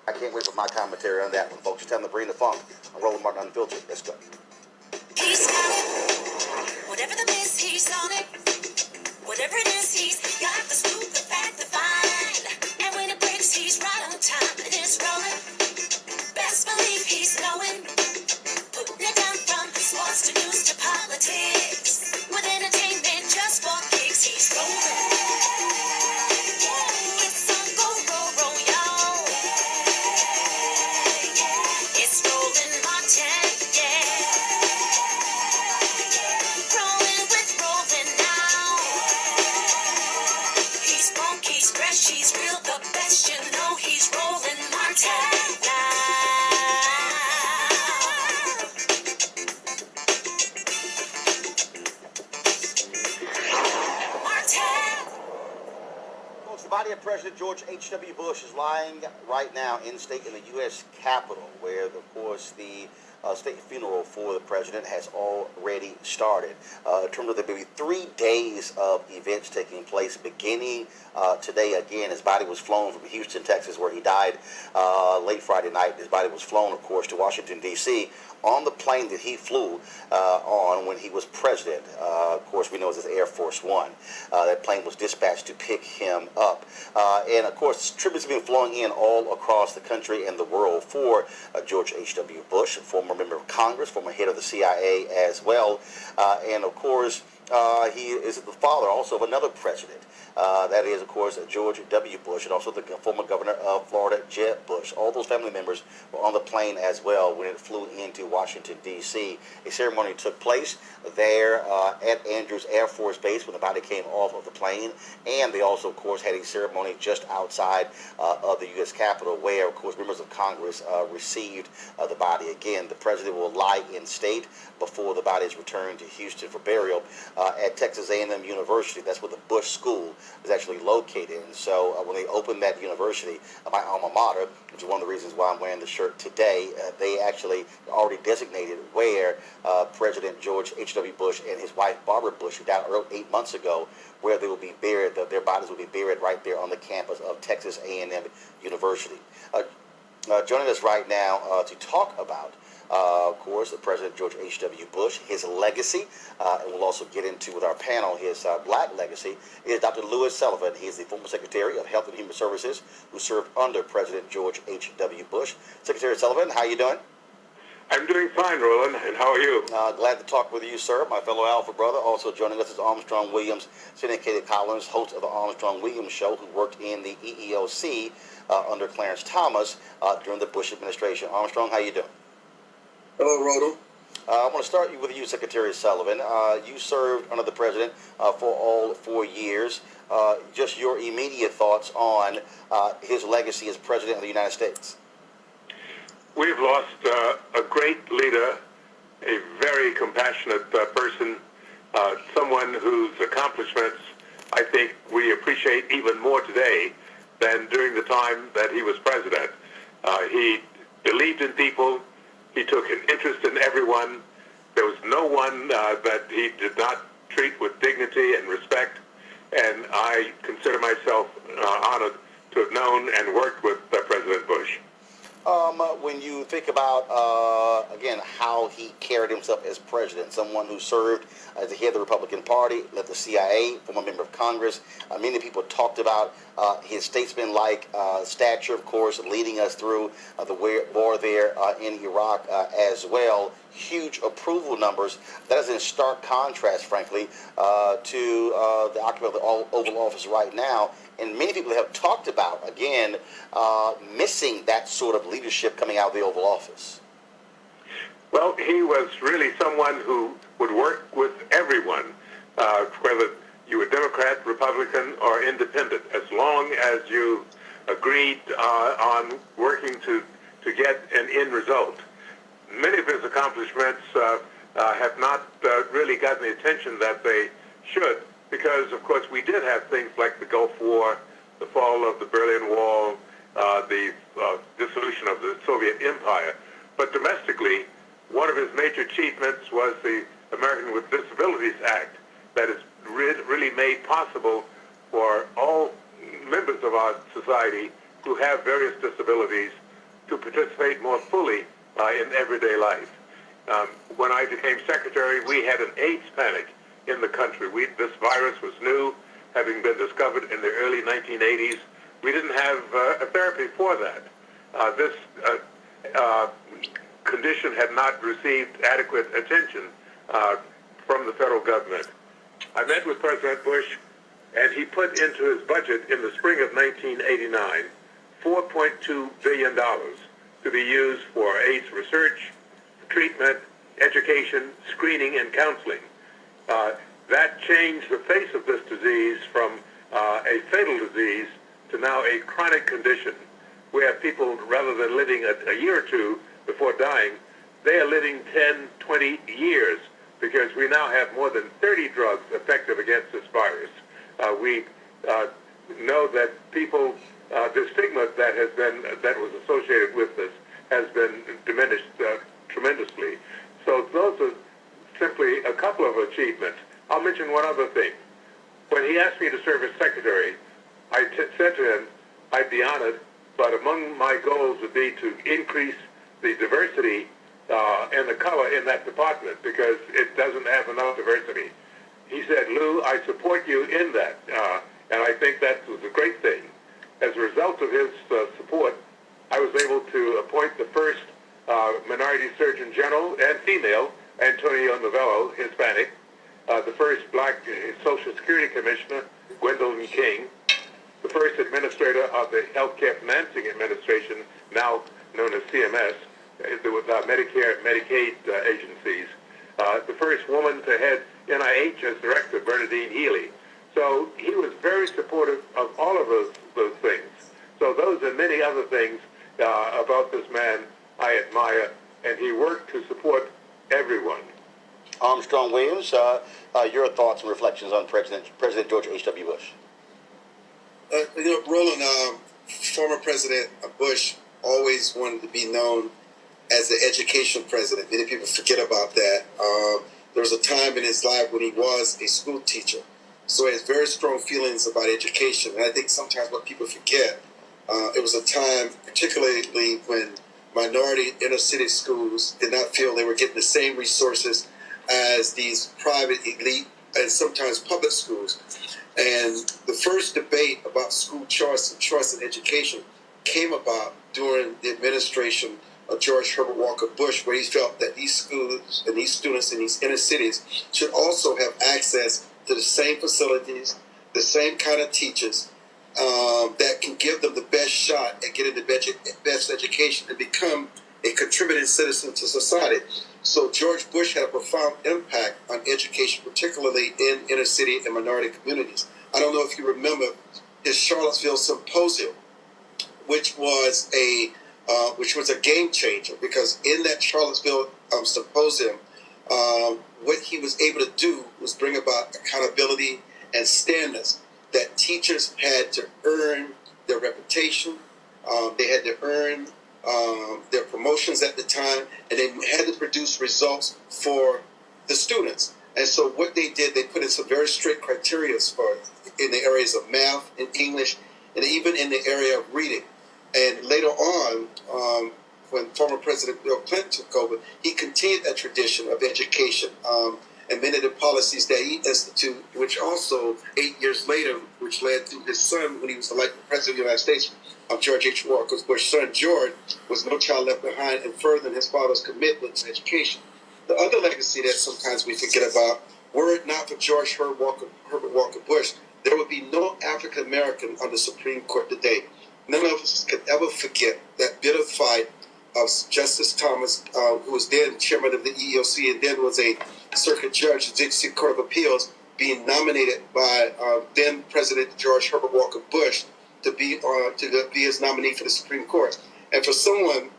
I can't wait for my commentary on that one, folks. It's time to bring the funk. I'm Roland Martin Unfiltered. Let's go. He's got it. Whatever the miss, he's on it. Whatever it is, he's got the scoop, the fact, the find. And when it breaks, he's right on time. And it's rolling. Best believe he's knowing. Putting it down from sports to news to politics. With entertainment just for kicks, he's rolling. It's on go, roll, roll, y'all. It's rolling Martin, yeah. Rolling with rolling now. He's funky, he's fresh, he's real, the best, you know he's rolling Martin now. Folks, the body of President George H.W. Bush is lying right now in state in the U.S. Capitol, where, of course, the state funeral for the president has already started. In terms of there will be 3 days of events taking place, beginning today. Again, his body was flown from Houston, Texas, where he died late Friday night. His body was flown, of course, to Washington, D.C. on the plane that he flew on when he was president. Of course, we know it's Air Force One. That plane was dispatched to pick him up. And, of course, tributes have been flowing in all across the country and the world for George H.W. Bush, former member of Congress, former head of the CIA as well. And, of course, he is the father also of another president. That is, of course, George W. Bush, and also the former governor of Florida, Jeb Bush. All those family members were on the plane as well when it flew into Washington, D.C. A ceremony took place there at Andrews Air Force Base when the body came off of the plane. And they also, of course, had a ceremony just outside of the U.S. Capitol where, of course, members of Congress received the body. Again, the president will lie in state before the body is returned to Houston for burial at Texas A&M University. That's where the Bush School is actually located. And so when they opened that university, my alma mater, which is one of the reasons why I'm wearing the shirt today, they actually already designated where President George H.W. Bush and his wife Barbara Bush, who died 8 months ago, where they will be buried. Their bodies will be buried right there on the campus of Texas A&M University. Joining us right now to talk about of course, President George H.W. Bush, his legacy, and we'll also get into with our panel his black legacy, is Dr. Louis Sullivan. He is the former Secretary of Health and Human Services who served under President George H.W. Bush. Secretary Sullivan, how are you doing? I'm doing fine, Roland, and how are you? Glad to talk with you, sir, my fellow Alpha brother. Also joining us is Armstrong Williams, syndicated columnist, host of the Armstrong Williams Show, who worked in the EEOC under Clarence Thomas during the Bush administration. Armstrong, how you doing? Hello, Roland. I want to start with you, Secretary Sullivan. You served under the president for all 4 years. Just your immediate thoughts on his legacy as president of the United States. We've lost a great leader, a very compassionate person, someone whose accomplishments I think we appreciate even more today than during the time that he was president. He believed in people. He took an interest in everyone. There was no one that he did not treat with dignity and respect, and I consider myself honored to have known and worked with President Bush. When you think about, again, how he carried himself as president, someone who served as the head of the Republican Party, led the CIA, former member of Congress, many people talked about his statesman-like stature, of course, leading us through the war there in Iraq as well. Huge approval numbers. That is in stark contrast, frankly, to the occupant of the Oval Office right now. And many people have talked about, again, missing that sort of leadership coming out of the Oval Office. Well, he was really someone who would work with everyone, whether you were Democrat, Republican, or independent, as long as you agreed on working to get an end result. Many of his accomplishments have not really gotten the attention that they should, because, of course, we did have things like the Gulf War, the fall of the Berlin Wall, the dissolution of the Soviet Empire. But domestically, one of his major achievements was the American with Disabilities Act that has really made possible for all members of our society who have various disabilities to participate more fully in everyday life. When I became secretary, we had an AIDS panic in the country. This virus was new, having been discovered in the early 1980s. We didn't have a therapy for that. This condition had not received adequate attention from the federal government. I met with President Bush, and he put into his budget in the spring of 1989 $4.2 billion to be used for AIDS research, treatment, education, screening, and counseling. That changed the face of this disease from a fatal disease to now a chronic condition. We have people, rather than living a year or two before dying, they are living 10, 20 years because we now have more than 30 drugs effective against this virus. We know that people, the stigma that was associated with this has been diminished tremendously. So those are simply a couple of achievements. I'll mention one other thing. When he asked me to serve as secretary, I said to him, I'd be honored, but among my goals would be to increase the diversity and the color in that department because it doesn't have enough diversity. He said, Lou, I support you in that, and I think that was a great thing. As a result of his support, I was able to appoint the first minority surgeon general and female, Antonio Novello, Hispanic, the first black Social Security Commissioner, Gwendolyn King, the first administrator of the Healthcare Financing Administration, now known as CMS, with Medicare and Medicaid agencies, the first woman to head NIH as director, Bernadine Healy. So he was very supportive of all of those things. So those and many other things about this man I admire, and he worked to support everyone. Armstrong Williams, your thoughts and reflections on President George H.W. Bush. Roland, former President Bush always wanted to be known as the education president. Many people forget about that. There was a time in his life when he was a school teacher. So he has very strong feelings about education. And I think sometimes what people forget, it was a time, particularly when minority inner city schools did not feel they were getting the same resources as these private elite and sometimes public schools. And the first debate about school choice and choice in education came about during the administration of George Herbert Walker Bush, where he felt that these schools and these students in these inner cities should also have access to the same facilities, the same kind of teachers that can give them the best shot at getting the best education and become a contributing citizen to society. So George Bush had a profound impact on education, particularly in inner city and minority communities. I don't know if you remember his Charlottesville Symposium, which was a game changer, because in that Charlottesville Symposium, what he was able to do was bring about accountability and standards that teachers had to earn their reputation. They had to earn their promotions at the time, and they had to produce results for the students. And so what they did, they put in some very strict criteria for in the areas of math and English, and even in the area of reading. And later on, when former President Bill Clinton took over, he continued that tradition of education and many of the policies that he instituted, which also 8 years later, which led to his son, when he was elected President of the United States, George H. Walker Bush's son, George, was No Child Left Behind and furthering his father's commitment to education. The other legacy that sometimes we forget about, were it not for George Herbert Walker Bush, there would be no African American on the Supreme Court today. None of us could ever forget that bitter fight of Justice Thomas, who was then chairman of the EEOC and then was a circuit judge of the Dixie Court of Appeals, being nominated by then President George Herbert Walker Bush to be his nominee for the Supreme Court. And for someone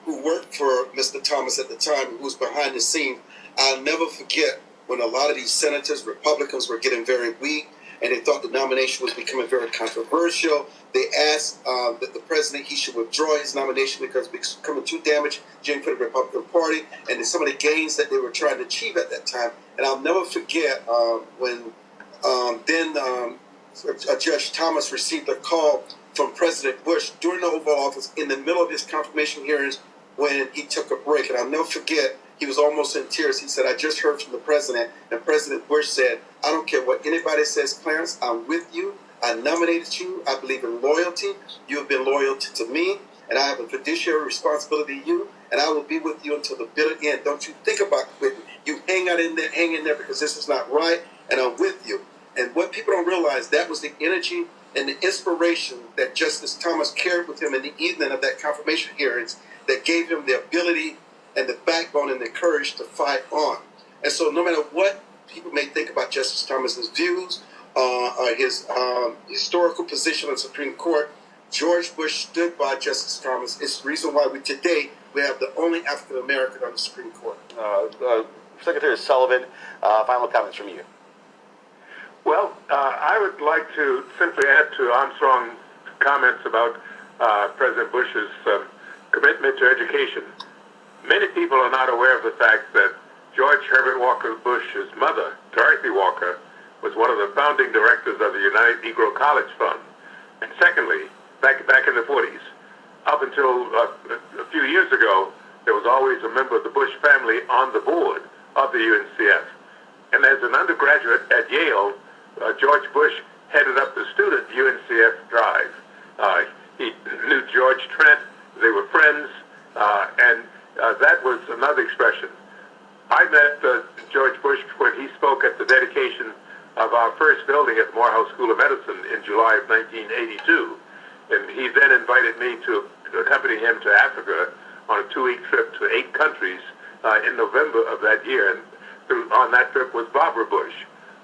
who worked for Mr. Thomas at the time, who was behind the scenes, I'll never forget when a lot of these senators, Republicans, were getting very weak, and they thought the nomination was becoming very controversial. They asked that the president, he should withdraw his nomination because it was becoming too damaging for the Republican Party and some of the gains that they were trying to achieve at that time. And I'll never forget when Judge Thomas received a call from President Bush during the Oval Office in the middle of his confirmation hearings when he took a break. And I'll never forget, he was almost in tears. He said, I just heard from the president. And President Bush said, I don't care what anybody says, Clarence, I'm with you. I nominated you. I believe in loyalty. You have been loyal to me. And I have a fiduciary responsibility to you. And I will be with you until the bitter end. Don't you think about quitting. You hang in there because this is not right. And I'm with you. And what people don't realize, that was the energy and the inspiration that Justice Thomas carried with him in the evening of that confirmation hearings that gave him the ability and the backbone and the courage to fight on. And so no matter what people may think about Justice Thomas's views or his historical position on the Supreme Court, George Bush stood by Justice Thomas. It's the reason why today we have the only African American on the Supreme Court. Secretary Sullivan, final comments from you. Well, I would like to simply add to Armstrong's comments about President Bush's commitment to education. Many people are not aware of the fact that George Herbert Walker Bush's mother, Dorothy Walker, was one of the founding directors of the United Negro College Fund. And secondly, back in the 40s, up until a few years ago, there was always a member of the Bush family on the board of the UNCF. And as an undergraduate at Yale, George Bush headed up the student UNCF drive. He knew George Trent. They were friends, and that was another expression. I met George Bush when he spoke at the dedication of our first building at Morehouse School of Medicine in July of 1982. And he then invited me to accompany him to Africa on a 2-week trip to 8 countries in November of that year. And on that trip was Barbara Bush.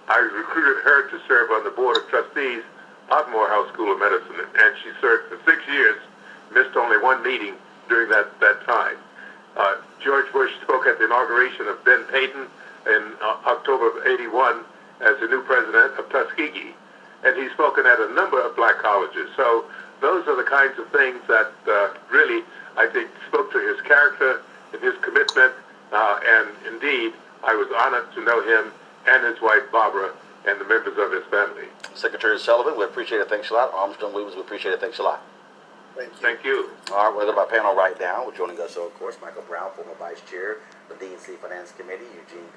I recruited her to serve on the board of trustees of Morehouse School of Medicine, and she served for 6 years, missed only one meeting during that time. George Bush spoke at the inauguration of Ben Payton in October of '81 as the new president of Tuskegee, and he's spoken at a number of black colleges. So those are the kinds of things that really, I think, spoke to his character and his commitment, and indeed, I was honored to know him and his wife, Barbara, and the members of his family. Secretary Sullivan, we appreciate it. Thanks a lot. Armstrong Williams, we appreciate it. Thanks a lot. Thank you. Thank you. All right, we're going to go to our panel right now. Joining us, of course, Michael Brown, former Vice Chair of the D&C Finance Committee, Eugene